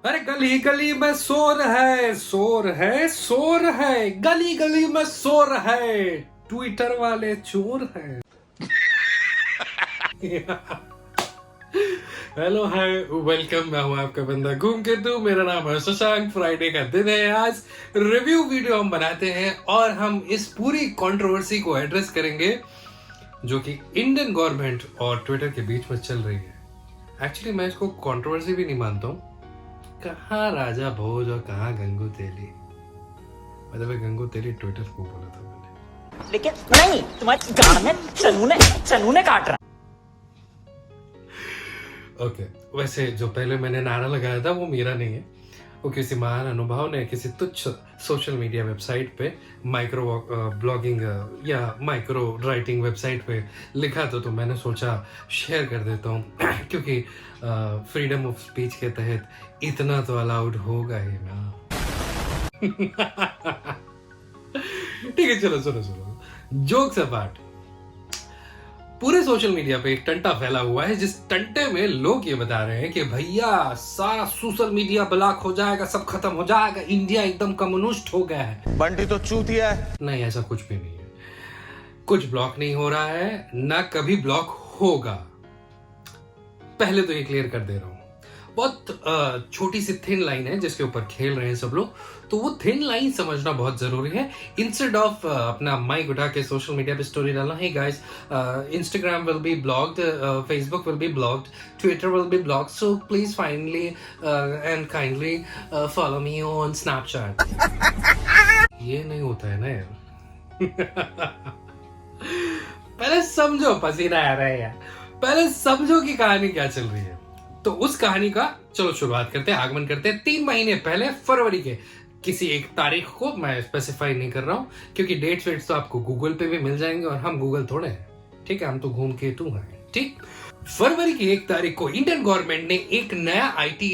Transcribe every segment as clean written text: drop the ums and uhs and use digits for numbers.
अरे गली गली में शोर है, शोर है, शोर है, गली गली में शोर है, ट्विटर वाले चोर है। हेलो हाय वेलकम, मैं हूं आपका बंदा घूम के तू। मेरा नाम है शशांक। फ्राइडे का दिन है आज। रिव्यू वीडियो हम बनाते हैं और हम इस पूरी कंट्रोवर्सी को एड्रेस करेंगे जो कि इंडियन गवर्नमेंट और ट्विटर के बीच में चल रही है। एक्चुअली मैं इसको कंट्रोवर्सी भी नहीं मानता हूँ। कहाँ राजा भोज और कहाँ गंगू तेली। मतलब गंगू तेली ट्विटर को बोला था मैंने, लेकिन नहीं, तुम्हारी गाड़ में चनूने काट रहा। ओके वैसे जो पहले मैंने नारा लगाया था वो मेरा नहीं है, वो किसी महान अनुभव ने किसी तुच्छ सोशल मीडिया वेबसाइट पे माइक्रो ब्लॉगिंग या माइक्रो राइटिंग वेबसाइट पे लिखा तो मैंने सोचा शेयर कर देता हूँ। क्योंकि फ्रीडम ऑफ स्पीच के तहत इतना तो अलाउड होगा ही ना। ठीक है, चलो सुनो सुनो, जोक्स अपार्ट। पूरे सोशल मीडिया पे एक टंटा फैला हुआ है जिस टंटे में लोग ये बता रहे हैं कि भैया सारा सोशल मीडिया ब्लॉक हो जाएगा, सब खत्म हो जाएगा, इंडिया एकदम कम्युनिस्ट हो गया है। बंटी तो चूतिया है। नहीं, ऐसा कुछ भी नहीं है। कुछ ब्लॉक नहीं हो रहा है, ना कभी ब्लॉक होगा। पहले तो ये क्लियर कर दे रहा हूं। बहुत छोटी सी थिन लाइन है जिसके ऊपर खेल रहे हैं सब लोग, तो वो थिन लाइन समझना बहुत जरूरी है। इंस्टेड ऑफ अपना माइक उठा के सोशल मीडिया पे स्टोरी डालना, hey guys Instagram will be blocked, Facebook will be blocked, Twitter will be blocked, so please finally and kindly follow me on Snapchat. ये नहीं होता है ना यार। पहले समझो, पसीना आ रहा है यार। पहले समझो कि कहानी क्या चल रही है। तो उस कहानी का चलो शुरुआत करते हैं, आगमन करते हैं 3 महीने पहले, फरवरी के किसी एक तारीख को। मैं स्पेसिफाई नहीं कर रहा हूं क्योंकि डेट्स वेट्स तो आपको गूगल पे भी मिल जाएंगे और हम गूगल थोड़े हैं, ठीक है, हम तो घूम के तू हैं। ठीक, फरवरी की 1 तारीख को इंडियन गवर्नमेंट ने एक नया आईटी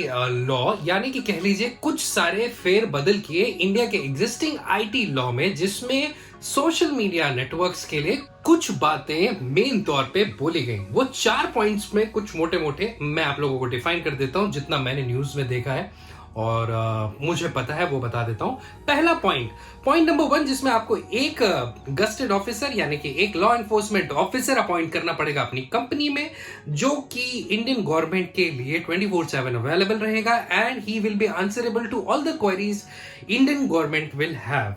लॉ, यानी कि कह लीजिए कुछ सारे फेर बदल किए इंडिया के एग्जिस्टिंग आईटी लॉ में, जिसमें सोशल मीडिया नेटवर्क्स के लिए कुछ बातें मेन तौर पे बोली गई। वो 4 पॉइंट्स में कुछ मोटे मोटे मैं आप लोगों को डिफाइन कर देता हूं, जितना मैंने न्यूज में देखा है और मुझे पता है वो बता देता हूं। पहला पॉइंट नंबर 1, जिसमें आपको एक गस्टेड ऑफिसर यानी कि एक लॉ एनफोर्समेंट ऑफिसर अपॉइंट करना पड़ेगा अपनी कंपनी में, जो कि इंडियन गवर्नमेंट के लिए 24/7 अवेलेबल रहेगा and he will be answerable to all the queries Indian government will have.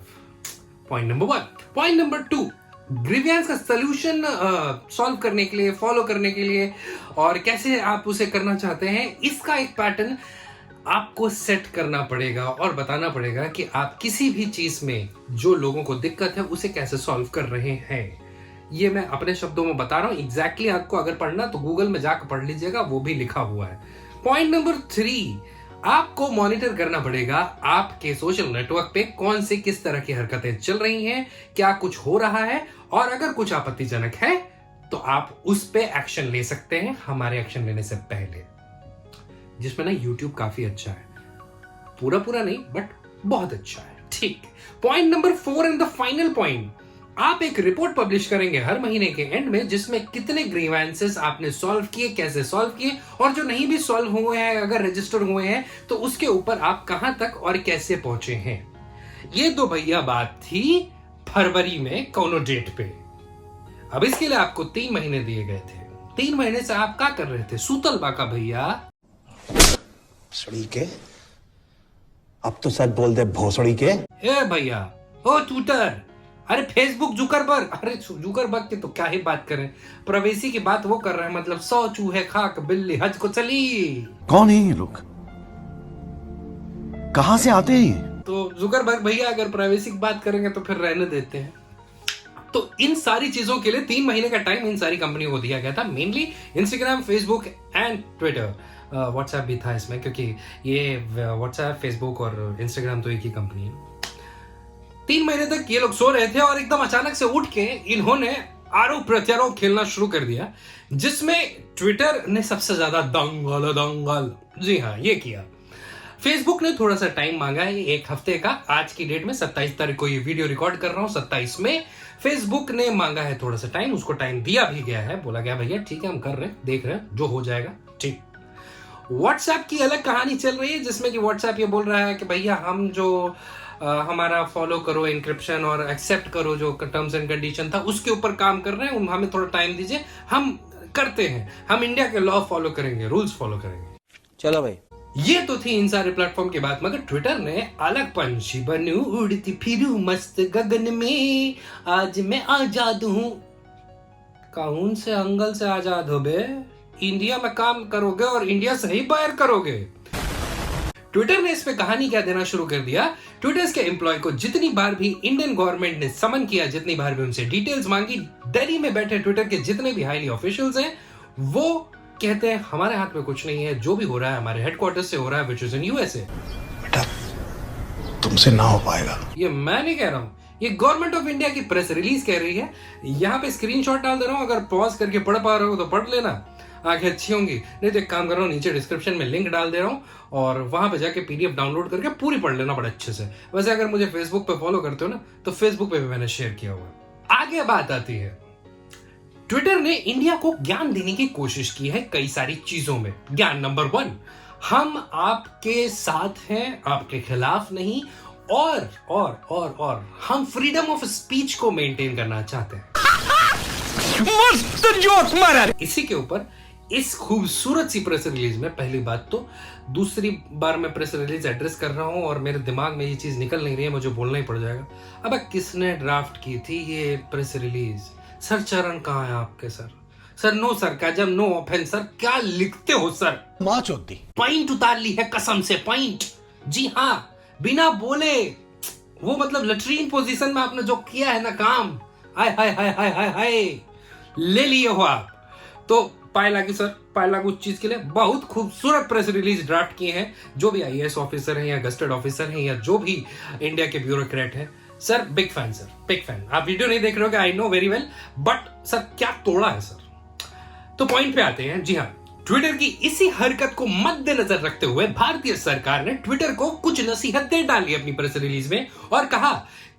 Point number 1। Point number 2, grievance का सॉल्यूशन सॉल्व करने के लिए, फॉलो करने के लिए और कैसे आप उसे करना चाहते हैं, इसका एक पैटर्न आपको सेट करना पड़ेगा और बताना पड़ेगा कि आप किसी भी चीज में जो लोगों को दिक्कत है उसे कैसे सॉल्व कर रहे हैं। ये मैं अपने शब्दों में बता रहा हूं, एग्जैक्टली आपको अगर पढ़ना तो गूगल में जाकर पढ़ लीजिएगा, वो भी लिखा हुआ है। पॉइंट नंबर 3, आपको मॉनिटर करना पड़ेगा आपके सोशल नेटवर्क पे कौन से किस तरह की हरकतें चल रही हैं, क्या कुछ हो रहा है, और अगर कुछ आपत्तिजनक है तो आप उस पे एक्शन ले सकते हैं हमारे एक्शन लेने से पहले। जिसमें ना YouTube काफी अच्छा है, पूरा नहीं बट बहुत अच्छा है। ठीक, point number 4 and the final point, आप एक रिपोर्ट पब्लिश करेंगे हर महीने के एंड में, जिसमें कितने ग्रीवेंसेस आपने सॉल्व किए, कैसे सॉल्व किए, और जो नहीं भी सॉल्व हुए हैं, अगर रजिस्टर हुए हैं तो उसके ऊपर आप कहां तक और कैसे पहुंचे हैं। ये तो भैया बात थी फरवरी में कोनो डेट पे। अब इसके लिए आपको 3 महीने दिए गए थे। 3 महीने से आप क्या कर रहे थे? सूतल बाका भैया। सड़ी के अब तो सच बोल दे, भोसड़ी के। ए भैया, ओ ट्विटर, अरे फेसबुक जुकरबर्ग, अरे जुकरबर्ग की तो क्या ही बात करें, प्रवेशी की बात वो कर रहे हैं, मतलब 100 चूहे खाक बिल्ली हज को चली। कौन है ये लोग, कहां से आते हैं? तो जुकरबर्ग भैया अगर प्राइवेसी की बात करेंगे तो फिर रहने देते हैं। तो इन सारी चीजों के लिए 3 महीने का टाइम इन सारी कंपनियों को दिया गया था, mainly Instagram, Facebook and Twitter. WhatsApp भी था इसमें, क्योंकि ये व्हाट्सएप, फेसबुक और इंस्टाग्राम तो एक ही कंपनी है। 3 महीने तक ये लोग सो रहे थे और एकदम अचानक से उठ के इन्होंने आरोप प्रत्यारोप खेलना शुरू कर दिया, जिसमें ट्विटर ने सबसे ज्यादा दंगल, जी हाँ, ये किया। फेसबुक ने थोड़ा सा टाइम मांगा है, 1 हफ्ते का। आज की डेट में 27 तारीख को ये वीडियो रिकॉर्ड कर रहा हूं, 27 में फेसबुक ने मांगा है थोड़ा सा टाइम, उसको टाइम दिया भी गया है, बोला गया भैया ठीक है हम कर रहे हैं, देख रहे हैं जो हो जाएगा। ठीक, व्हाट्सएप की अलग कहानी चल रही है जिसमें कि व्हाट्सएप ये बोल रहा है कि भैया हम जो हमारा फॉलो करो इंक्रिप्शन और एक्सेप्ट करो जो टर्म्स एंड कंडीशन था उसके ऊपर काम कर रहे हैं, हमें थोड़ा टाइम दीजिए, हम करते हैं, हम इंडिया के लॉ फॉलो करेंगे, रूल्स फॉलो करेंगे। चलो भाई, ये तो थी इन सारे प्लेटफॉर्म की बात, मगर ट्विटर ने अलग पंछी बनूं उड़ती फिरूं मस्त गगन में, आज मैं आजाद हूं। कौन से अंगल से आजाद हो बे? इंडिया में काम करोगे और इंडिया से ही बाहर करोगे। ट्विटर ने इस पे कहानी क्या देना शुरू कर दिया। ट्विटर के एम्प्लॉय को जितनी बार भी इंडियन गवर्नमेंट ने समन किया, जितनी बार भी उनसे डिटेल्स मांगी, दिल्ली में बैठे ट्विटर के जितने भी हाईली ऑफिशियल्स हैं वो कहते हैं हमारे हाथ में कुछ नहीं है, जो भी हो रहा है हमारे हेडक्वार्टर से हो रहा है, विच इज इन यूएसए। बेटा तुमसे ना हो पाएगा। ये मैं नहीं कह रहा हूं, ये गवर्नमेंट ऑफ इंडिया की प्रेस रिलीज कह रही है। यहाँ पे स्क्रीनशॉट डाल दे रहा हूं, अगर पॉज करके पढ़ पा रहे हो तो पढ़ लेना, आंखें अच्छी होंगी। नहीं तो एक काम कर रहा हूँ, नीचे डिस्क्रिप्शन में लिंक डाल दे रहा हूँ और वहां पे जाके पीडीएफ डाउनलोड करके पूरी पढ़ लेना बड़े अच्छे से। वैसे अगर मुझे फेसबुक पे फॉलो करते हो ना तो फेसबुक पे भी मैंने शेयर किया हुआ। आगे बात आती है, ट्विटर ने इंडिया को ज्ञान देने की कोशिश की है कई सारी चीजों में। ज्ञान नंबर 1, हम आपके साथ हैं, आपके खिलाफ नहीं, और हम फ्रीडम ऑफ स्पीच को मेंटेन करना चाहते हैं। मस्त जोक मारा। इसी के ऊपर इस खूबसूरत सी प्रेस रिलीज में, पहली बात तो, दूसरी बार मैं प्रेस रिलीज एड्रेस कर रहा हूं और मेरे दिमाग में ये चीज निकल नहीं रही है, मुझे बोलना ही पड़ जाएगा। अब किसने ड्राफ्ट की थी ये प्रेस रिलीज? सर चरण कहाँ है आपके? Sir no sarcasm, no offence sir, क्या लिखते हो सर? मां चोदी पॉइंट उतार ली है कसम से, पॉइंट। जी हाँ, बिना बोले, वो मतलब लैट्रीन पोजीशन में आपने जो किया है ना काम, हाय हाय हाय हाय हाय हाय, ले लिए हो आप। तो पाए लागू सर, पाए लागू उस चीज के लिए बहुत खूबसूरत प्रेस रिलीज ड्राफ्ट किए हैं जो भी आईएएस ऑफिसर हैं या गस्टेड ऑफिसर हैं या जो भी इंडिया के ब्यूरोक्रेट हैं। Sir big fan, sir big fan. आप वीडियो नहीं देख रहे हो, I know very well, but sir क्या तोड़ा है सर। तो पॉइंट पे आते हैं। जी हाँ, ट्विटर की इसी हरकत को मद्देनजर रखते हुए भारतीय सरकार ने ट्विटर को कुछ नसीहत दे डाली अपनी प्रेस रिलीज में और कहा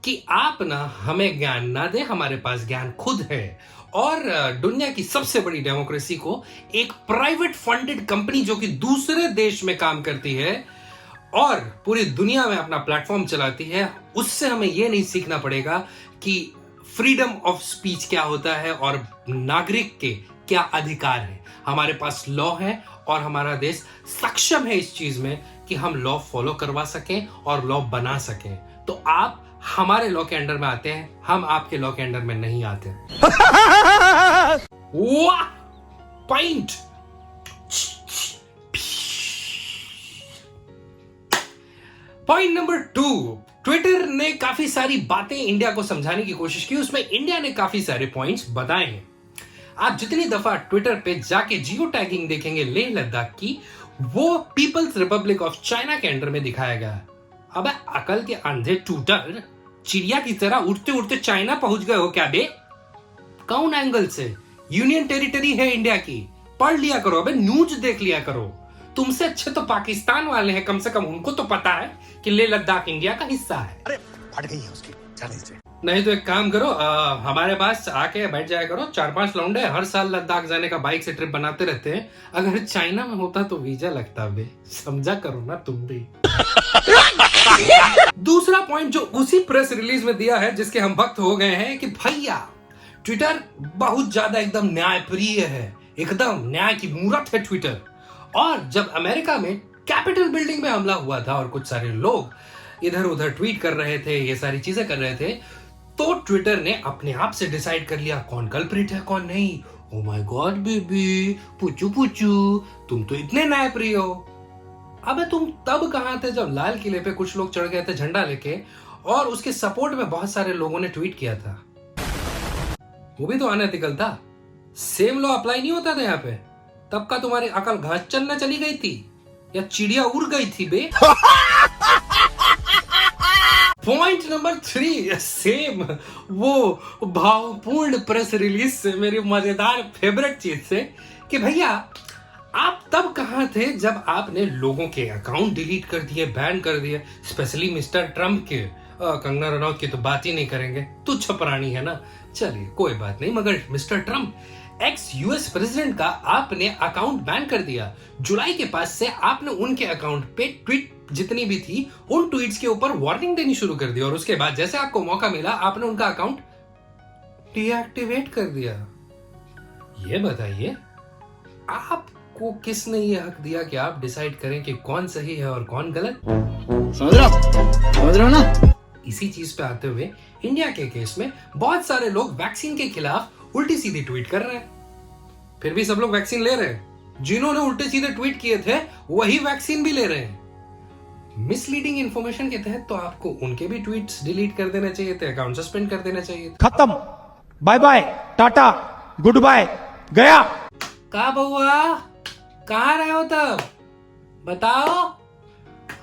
कि आप ना हमें ज्ञान ना दे, हमारे पास ज्ञान खुद है। और दुनिया की सबसे बड़ी डेमोक्रेसी को एक प्राइवेट फंडेड कंपनी जो कि दूसरे देश में काम करती है और पूरी दुनिया में अपना प्लेटफॉर्म चलाती है, उससे हमें यह नहीं सीखना पड़ेगा कि फ्रीडम ऑफ स्पीच क्या होता है और नागरिक के क्या अधिकार है। हमारे पास लॉ है और हमारा देश सक्षम है इस चीज में कि हम लॉ फॉलो करवा सकें और लॉ बना सकें। तो आप हमारे लॉ के अंडर में आते हैं, हम आपके लॉ के अंडर में नहीं आते। वाह, पॉइंट। पॉइंट नंबर 2, ट्विटर ने काफी सारी बातें इंडिया को समझाने की कोशिश की, उसमें इंडिया ने काफी सारे पॉइंट्स बताए हैं। आप जितनी दफा ट्विटर पे जाके जियो टैगिंग देखेंगे लेह लद्दाख की, वो पीपल्स रिपब्लिक ऑफ चाइना के अंडर में दिखाया गया है। अब अकल के अंधे ट्विटर चिड़िया की तरह उड़ते उड़ते चाइना पहुंच गए हो क्या बे? कौन एंगल से? यूनियन टेरिटरी है इंडिया की, पढ़ लिया करो, अबे न्यूज देख लिया करो। तुमसे अच्छे तो पाकिस्तान वाले हैं, कम से कम उनको तो पता है कि लेह लद्दाख इंडिया का हिस्सा है। अरे फट गई है उसकी, जाने से। नहीं तो एक काम करो, हमारे पास आके बैठ जाया करो। 4-5 लौंडे हर साल लद्दाख जाने का बाइक से ट्रिप बनाते रहते हैं। अगर चाइना में होता तो वीजा लगता बे, समझा करो ना तुम भी। दूसरा पॉइंट जो उसी प्रेस रिलीज में दिया है, जिसके हम भक्त हो गए हैं, कि भैया ट्विटर बहुत ज्यादा एकदम न्यायप्रिय है, एकदम न्याय की मूरत है ट्विटर। और जब अमेरिका में कैपिटल बिल्डिंग में हमला हुआ था और कुछ सारे लोग इधर उधर ट्वीट कर रहे थे, ये सारी चीजें कर रहे थे, तो ट्विटर ने अपने आप से डिसाइड कर लिया कौन कल्प्रिट है कौन नहीं। ओ माय गॉड बेबी, पुचू पुचू, तुम तो इतने न्यायप्रिय हो। अबे तुम तब कहां थे जब लाल किले पे कुछ लोग चढ़ गए थे झंडा लेके और उसके सपोर्ट में बहुत सारे लोगों ने ट्वीट किया था? वो भी तो अनएथिकल था। सेम लॉ अप्लाई नहीं होता था यहाँ पे। तब का तुम्हारी अकल घास चलने चली गई थी या चिड़िया उड़ गई थी बे? पॉइंट नंबर 3, सेम वो भावपूर्ण प्रेस रिलीज से मेरी मजेदार फेवरेट चीज से कि भैया आप तब कहां थे जब आपने लोगों के अकाउंट डिलीट कर दिए, बैन कर दिए, स्पेशली मिस्टर ट्रम्प के। कंगना रनौत की तो बात ही नहीं करेंगे, तुच्छ प्राणी है ना, चलिए कोई बात नहीं, मगर mister Trump x US president का आपने अकाउंट बैन कर दिया। जुलाई के पास से आपने उनके अकाउंट पे ट्वीट जितनी भी थी उन ट्वीट्स के ऊपर वार्निंग देनी शुरू कर दी और उसके बाद जैसे आपको मौका मिला आपने उनका अकाउंट डीएक्टिवेट कर दिया। ये बताइए आपको किसने ये हक दिया कि आप डिसाइड करें कि कौन सही है और कौन गलत? समझ रहे हो ना? इसी चीज पे आते हुए इंडिया के केस में बहुत सारे लोग वैक्सीन के खिलाफ उल्टी सीधी ट्वीट कर रहे हैं, फिर भी सब लोग वैक्सीन ले रहे हैं। जिन्होंने उल्टे सीधे ट्वीट किए थे वही वैक्सीन भी ले रहे हैं। मिसलीडिंग इंफॉर्मेशन के तहत तो आपको उनके भी ट्वीट्स डिलीट कर देना चाहिए थे, अकाउंट सस्पेंड कर देना चाहिए था। खत्म, bye bye, tata, goodbye, गया। कहा बउआ, कहाँ रहे हो तब बताओ?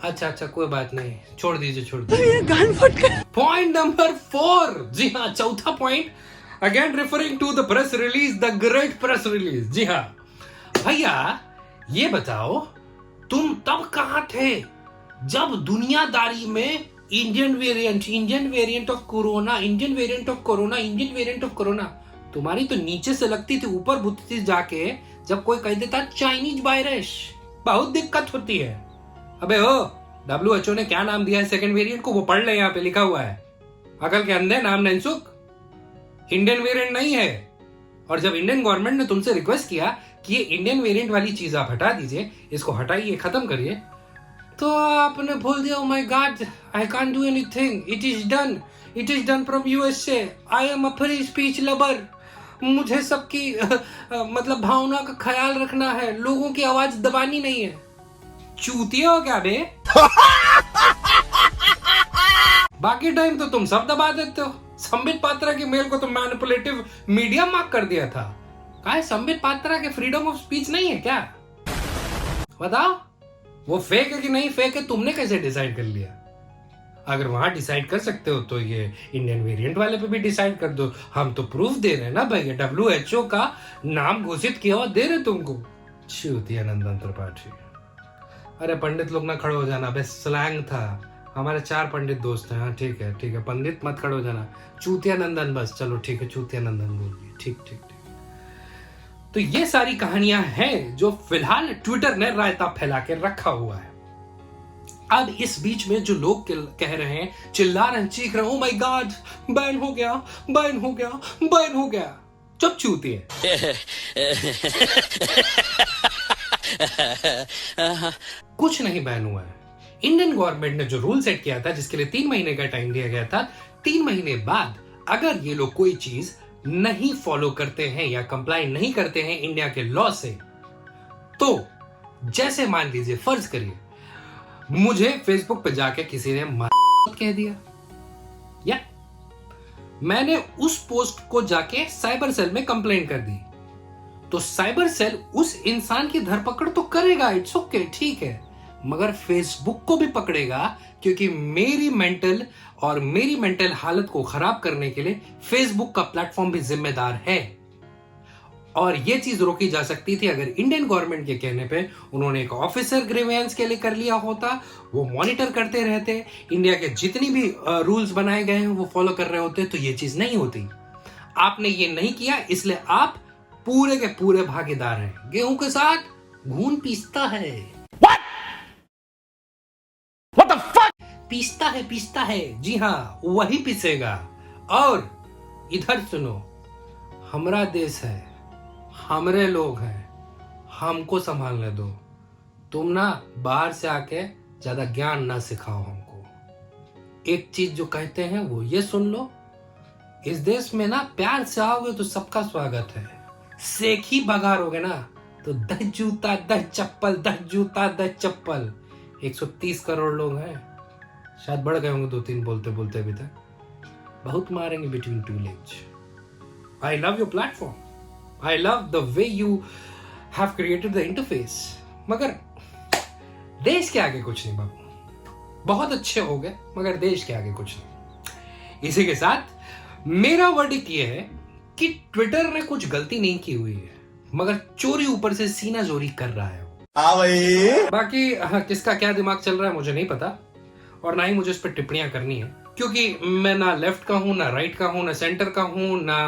अच्छा कोई बात नहीं, छोड़ दीजिए। पॉइंट नंबर 4, जी हाँ चौथा point, again referring to the press release, the great press release. जी हाँ भैया, ये बताओ तुम तब कहां थे जब दुनियादारी में इंडियन वेरिएंट ऑफ कोरोना तुम्हारी तो नीचे से लगती थी ऊपर बुद्धि जाके जब कोई कह देता चाइनीज वायरस। बहुत दिक्कत होती है। अबे हो, WHO ने क्या नाम दिया है सेकंड वेरिएंट को वो पढ़ ले, यहाँ पे लिखा हुआ है। अकल के अंधे नाम ननसुख, इंडियन वेरिएंट नहीं है। और जब इंडियन गवर्नमेंट ने तुमसे रिक्वेस्ट किया कि ये इंडियन वेरिएंट वाली चीज आप हटा दीजिए, इसको हटाइए, खत्म करिए, तो आपने बोल दिया oh my God, I can't do anything, it is done from USA, I am a free speech lover, मुझे सबकी मतलब भावना का ख्याल रखना है, लोगों की आवाज दबानी नहीं है। चूतिया हो क्या बे? बाकी टाइम तो तुम सब दबा देते हो। संबित पात्रा की मेल को तो मैनिपुलेटिव मीडिया मार्क कर दिया था। कहा संबित पात्रा के फ्रीडम ऑफ स्पीच नहीं है क्या? बताओ, वो फेक है कि नहीं फेक है, तुमने कैसे डिसाइड कर लिया? अगर वहां डिसाइड कर सकते हो तो ये इंडियन वेरिएंट वाले पे भी डिसाइड कर दो। हम तो प्रूफ दे रहे हैं ना भाई, WHO का नाम घोषित किया और दे रहे तुमको। चूतिया नंदन त्रिपाठी। अरे पंडित लोग ना खड़े हो जाना, बस स्लैंग था। हमारे 4 पंडित दोस्त हैं। हाँ ठीक है, पंडित मत खड़े हो जाना। चूतिया नंदन बस, चलो ठीक है, चूतिया नंदन बोल दिए। ठीक। तो ये सारी कहानियां हैं जो फिलहाल ट्विटर ने रायता फैला के रखा हुआ है। अब इस बीच में जो लोग कह रहे हैं, चिल्ला रहे हैं, चीख रहे हैं, ओ माय गॉड बैन हो गया, चुप चूतिए। कुछ नहीं बैन हुआ है। इंडियन गवर्नमेंट ने जो रूल सेट किया था, जिसके लिए 3 महीने का टाइम दिया गया था, 3 महीने बाद अगर ये लोग कोई चीज नहीं फॉलो करते हैं या कंप्लाई नहीं करते हैं इंडिया के लॉ से, तो जैसे मान लीजिए, फर्ज करिए मुझे फेसबुक पे जाके किसी ने कह दिया, या मैंने उस पोस्ट को जाके साइबर सेल में कंप्लेंट कर दी, तो साइबर सेल उस इंसान की धरपकड़ तो करेगा, इट्स ओके, ठीक है, मगर फेसबुक को भी पकड़ेगा, क्योंकि मेरी मेंटल हालत को खराब करने के लिए फेसबुक का प्लेटफॉर्म भी जिम्मेदार है। और यह चीज रोकी जा सकती थी अगर इंडियन गवर्नमेंट के कहने पे उन्होंने एक ऑफिसर ग्रीवेंस के लिए कर लिया होता, वो मॉनिटर करते रहते, इंडिया के जितनी भी रूल्स बनाए गए हैं वो फॉलो कर रहे होते, तो ये चीज नहीं होती। आपने ये नहीं किया, इसलिए आप पूरे के पूरे भागीदार हैं। गेहूं के साथ घून पीसता है। What the fuck? पीसता है, जी हाँ वही पीसेगा। और इधर सुनो, हमारा देश है, हमरे लोग हैं, हमको संभालने दो। तुम ना बाहर से आके ज्यादा ज्ञान ना सिखाओ हमको। एक चीज जो कहते हैं वो ये सुन लो, इस देश में ना प्यार से आओगे तो सबका स्वागत है, सेखी बघारोगे ना तो 10 जूता 10 चप्पल, 10 जूता 10 चप्पल। 130 करोड़ लोग हैं, शायद बढ़ गए होंगे 2-3 बोलते बोलते अभी तक, बहुत मारेंगे between 2 legs। I love your platform, I love the way you have created the interface, मगर देश के आगे कुछ नहीं बाबू। बहुत अच्छे हो गए मगर देश के आगे कुछ नहीं। इसी के साथ मेरा वर्डिक्ट ये है कि ट्विटर ने कुछ गलती नहीं की हुई है, मगर चोरी ऊपर से सीना जोरी कर रहा है। बाकी किसका क्या दिमाग चल रहा है मुझे नहीं पता, और ना ही मुझे इस पर टिप्पणियां करनी है, क्योंकि मैं ना लेफ्ट का हूं, ना राइट का हूं, ना सेंटर का हूं, ना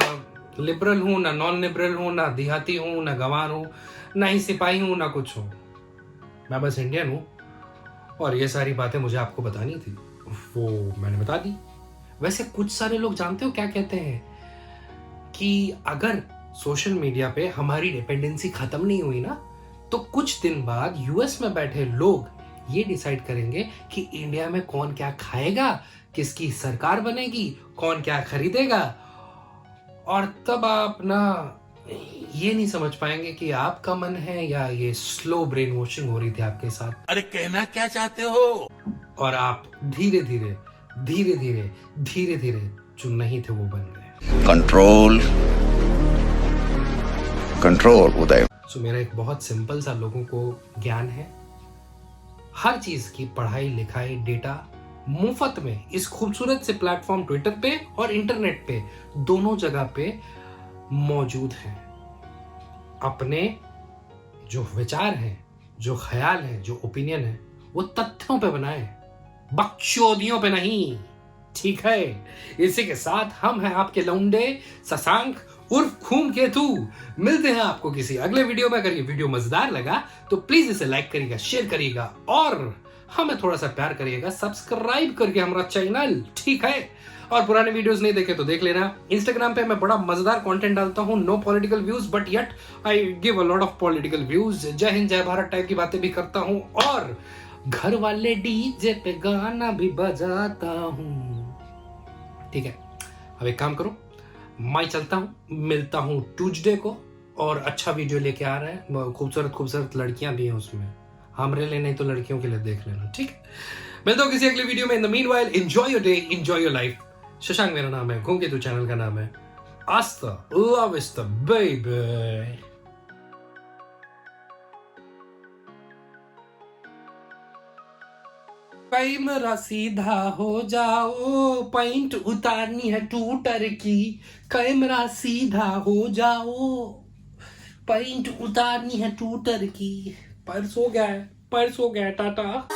लिबरल हूं, ना नॉन लिबरल हूं, ना देहाती हूं, ना गंवार हूं, ना ही सिपाही हूं, ना कुछ हूं। मैं बस इंडियन हूं और ये सारी बातें मुझे आपको बतानी थी, वो मैंने बता दी। वैसे कुछ सारे लोग जानते हो क्या कहते हैं कि अगर सोशल मीडिया पे हमारी डिपेंडेंसी खत्म नहीं हुई ना, तो कुछ दिन बाद यूएस में बैठे लोग ये डिसाइड करेंगे कि इंडिया में कौन क्या खाएगा, किसकी सरकार बनेगी, कौन क्या खरीदेगा, और तब आप ना ये नहीं समझ पाएंगे कि आपका मन है या ये स्लो ब्रेन वॉशिंग हो रही थी आपके साथ। अरे कहना क्या चाहते हो? और आप धीरे धीरे धीरे धीरे धीरे धीरे जो नहीं थे वो बन गए। कंट्रोल कंट्रोल उदय। सो मेरा एक बहुत सिंपल सा लोगों को ज्ञान है, हर चीज की पढ़ाई लिखाई डेटा मुफ्त में इस खूबसूरत से प्लेटफॉर्म ट्विटर पे और इंटरनेट पे दोनों जगह पे मौजूद है। अपने जो विचार हैं, जो ख्याल हैं, जो ओपिनियन है, वो तथ्यों पे बनाए, बकचोदियों पे नहीं, ठीक है? इसी के साथ हम हैं आपके लौंडे शशांक उर्फ खून केतु। मिलते हैं आपको किसी अगले वीडियो में। अगर ये वीडियो मजेदार लगा तो प्लीज इसे लाइक करिएगा, शेयर करिएगा और हमें थोड़ा सा प्यार करिएगा, सब्सक्राइब करके हमारा चैनल, ठीक है? और पुराने वीडियोस नहीं देखे तो देख लेना। इंस्टाग्राम पे मैं बड़ा मजेदार कंटेंट डालता हूँ, no political views but yet I give a lot of political views. जय हिंद जय भारत टाइप की बातें भी करता हूँ और घर वाले डीजे पे गाना भी बजाता हूँ, ठीक है? अब एक काम करो, मैं चलता हूँ, मिलता हूँ ट्यूसडे को और अच्छा वीडियो लेके आ रहा है, खूबसूरत खूबसूरत लड़कियां भी हैं उसमें, हमरे लिए नहीं तो लड़कियों के लिए देख लेना, ठीक है? मिलता हूँ किसी अगले वीडियो में। In the meanwhile enjoy your day, enjoy your life. Shashank मेरा नाम है, खून केतु चैनल का नाम है। आस्ता love is the baby. Camera सीधा हो जाओ, पॉइंट उतारनी है ट्विटर की। कैमरा सीधा हो जाओ, पॉइंट उतारनी है ट्विटर की। पर्स हो गया है, टाटा।